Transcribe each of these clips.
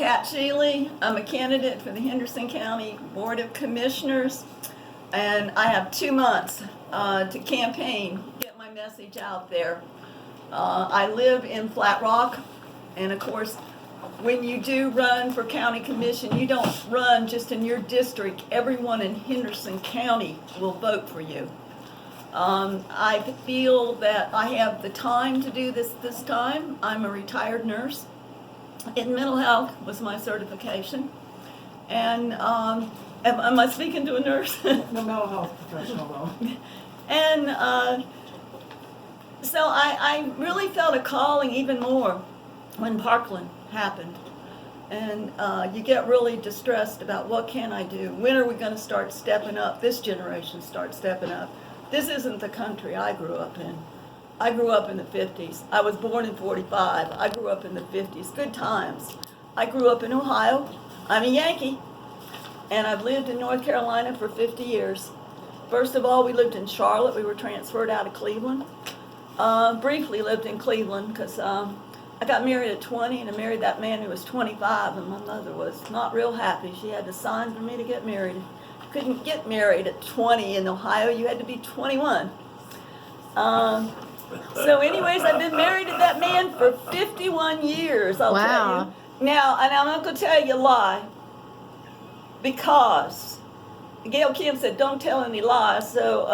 Pat Sheley. I'm a candidate for the Henderson County Board of Commissioners, and I have 2 months to campaign, get my message out there. I live in Flat Rock, and of course, when you do run for county commission, you don't run just in your district. Everyone in Henderson County will vote for you. I feel that I have the time to do this time. I'm a retired nurse. In mental health was my certification. And am I speaking to a nurse? No, mental health professional though. And so I really felt a calling even more when Parkland happened. And you get really distressed about what can I do? When are we going to start stepping up? This generation start stepping up. This isn't the country I grew up in. I grew up in the 50s. I was born in 45. I grew up in the 50s. Good times. I grew up in Ohio. I'm a Yankee. And I've lived in North Carolina for 50 years. First of all, we lived in Charlotte. We were transferred out of Cleveland. Briefly lived in Cleveland because I got married at 20 and I married that man who was 25, and my mother was not real happy. She had to sign for me to get married. You couldn't get married at 20 in Ohio. You had to be 21. So anyways, I've been married to that man for 51 years, I'll tell you. Now, and I'm not going to tell you a lie, because Gail Kim said, don't tell any lies, so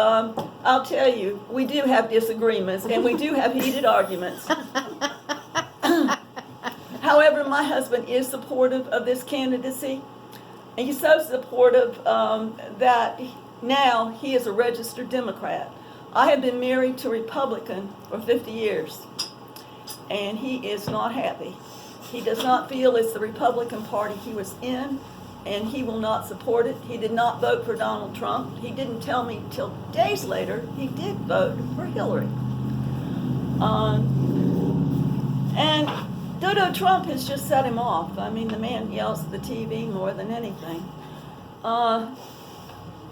I'll tell you, we do have disagreements, and we do have heated arguments. However, my husband is supportive of this candidacy, and he's so supportive that now he is a registered Democrat. I have been married to a Republican for 50 years, and he is not happy. He does not feel it's the Republican Party he was in, and he will not support it. He did not vote for Donald Trump. He didn't tell me till days later he did vote for Hillary. And Dodo Trump has just set him off. I mean, the man yells at the TV more than anything.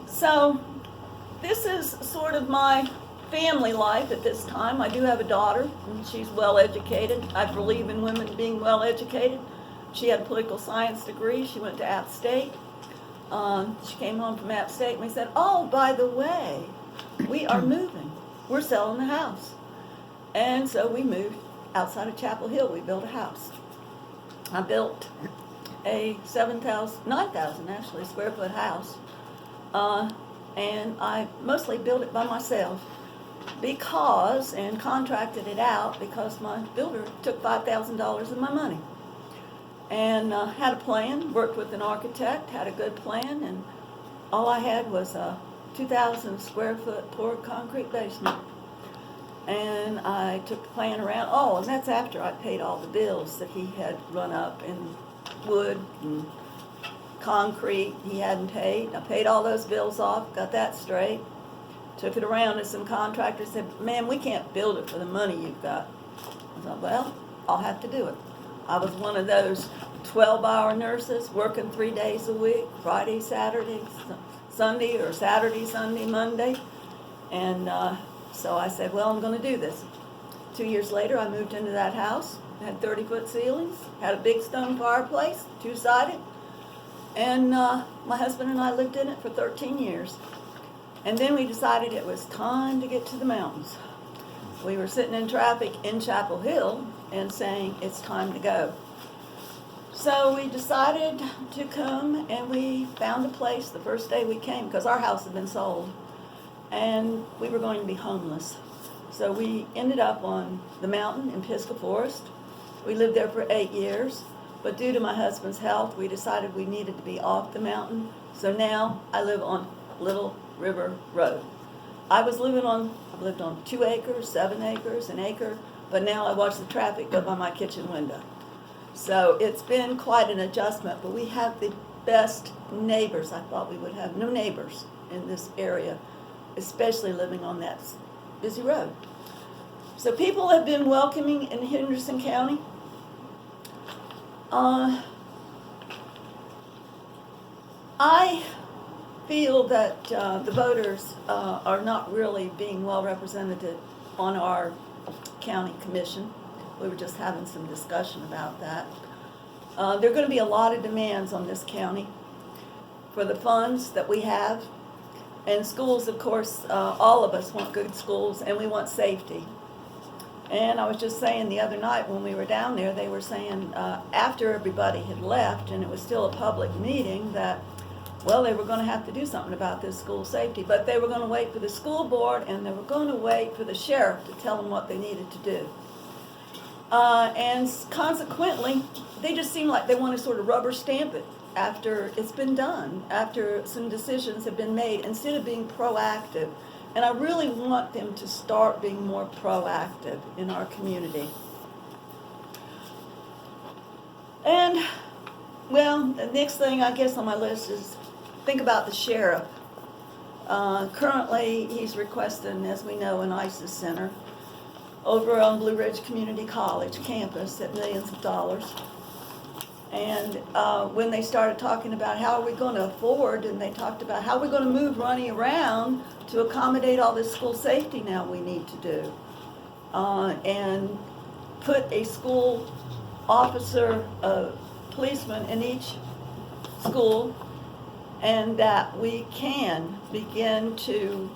So this is sort of my family life at this time. I do have a daughter, and she's well educated. I believe in women being well educated. She had a political science degree. She went to App State. She came home from App State and we said, oh, by the way, we are moving. We're selling the house. And so we moved outside of Chapel Hill. We built a house. I built a 9,000 actually square foot house. And I mostly built it by myself and contracted it out because my builder took $5,000 of my money. And had a plan, worked with an architect, had a good plan, and all I had was a 2,000 square foot poured concrete basement. And I took the plan around. Oh, and that's after I paid all the bills that he had run up in wood and concrete he hadn't paid. I paid all those bills off, got that straight. Took it around to some contractors, said, man, we can't build it for the money you've got. I thought, well, I'll have to do it. I was one of those 12-hour nurses working 3 days a week, Friday, Saturday, Sunday, or Saturday, Sunday, Monday. And so I said, well, I'm going to do this. 2 years later, I moved into that house. Had 30-foot ceilings, had a big stone fireplace, two-sided. And my husband and I lived in it for 13 years. And then we decided it was time to get to the mountains. We were sitting in traffic in Chapel Hill and saying it's time to go. So we decided to come, and we found a place the first day we came because our house had been sold and we were going to be homeless. So we ended up on the mountain in Pisgah Forest. We lived there for 8 years, but due to my husband's health, we decided we needed to be off the mountain. So now I live on Little River Road. I've lived on 2 acres, 7 acres, an acre, but now I watch the traffic go by my kitchen window. So it's been quite an adjustment, but we have the best neighbors I thought we would have. No neighbors in this area, especially living on that busy road. So people have been welcoming in Henderson County. I feel that the voters are not really being well represented on our county commission. We were just having some discussion about that. There are going to be a lot of demands on this county for the funds that we have. And schools, of course, all of us want good schools, and we want safety. And I was just saying the other night when we were down there, they were saying after everybody had left and it was still a public meeting that, well, they were going to have to do something about this school safety. But they were going to wait for the school board and they were going to wait for the sheriff to tell them what they needed to do. And consequently, they just seem like they want to sort of rubber stamp it after it's been done, after some decisions have been made, instead of being proactive. And I really want them to start being more proactive in our community. And, well, the next thing I guess on my list is think about the sheriff. Currently, he's requesting, as we know, an ISIS center over on Blue Ridge Community College campus at millions of dollars. And when they started talking about how are we going to afford, and they talked about how we're going to move money around to accommodate all this school safety now we need to do, and put a school officer, a policeman in each school, and that we can begin to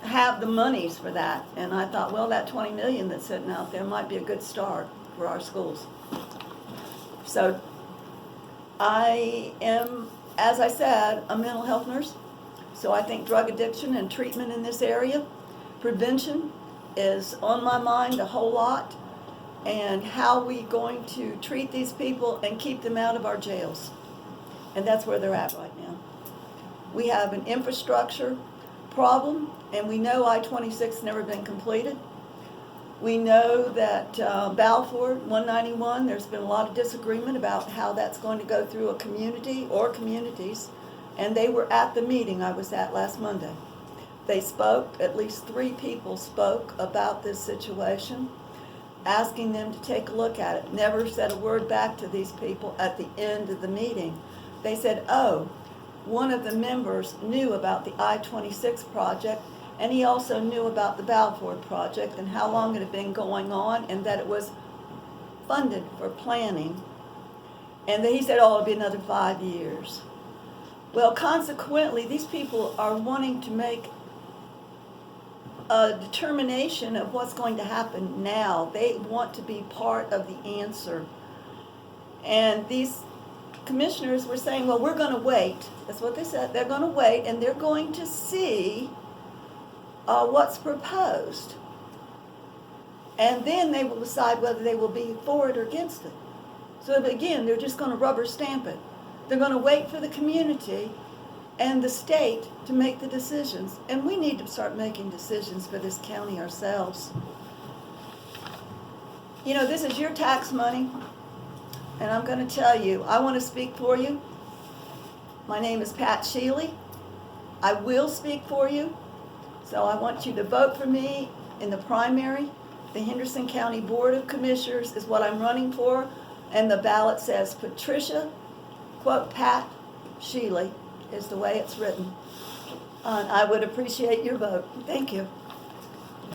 have the monies for that. And I thought, well, that 20 million that's sitting out there might be a good start for our schools. So I am, as I said, a mental health nurse. So I think drug addiction and treatment in this area, prevention is on my mind a whole lot. And how we going to treat these people and keep them out of our jails. And that's where they're at right now. We have an infrastructure problem, and we know I-26 has never been completed. We know that Balfour 191, there's been a lot of disagreement about how that's going to go through a community or communities, and they were at the meeting I was at last Monday. They spoke, at least 3 people spoke about this situation, asking them to take a look at it. Never said a word back to these people at the end of the meeting. They said, oh, one of the members knew about the I-26 project, and he also knew about the Balfour project and how long it had been going on, and that it was funded for planning. And then he said, oh, it'll be another 5 years. Well, consequently, these people are wanting to make a determination of what's going to happen now. They want to be part of the answer. And these commissioners were saying, well, we're going to wait. That's what they said. They're going to wait, and they're going to see what's proposed. And then they will decide whether they will be for it or against it. So again, they're just going to rubber stamp it. They're going to wait for the community and the state to make the decisions. And we need to start making decisions for this county ourselves. You know, this is your tax money, and I'm going to tell you, I want to speak for you. My name is Pat Sheley. I will speak for you. So I want you to vote for me in the primary. The Henderson County Board of Commissioners is what I'm running for, and the ballot says Patricia, quote, Pat Sheley is the way it's written. And I would appreciate your vote. Thank you.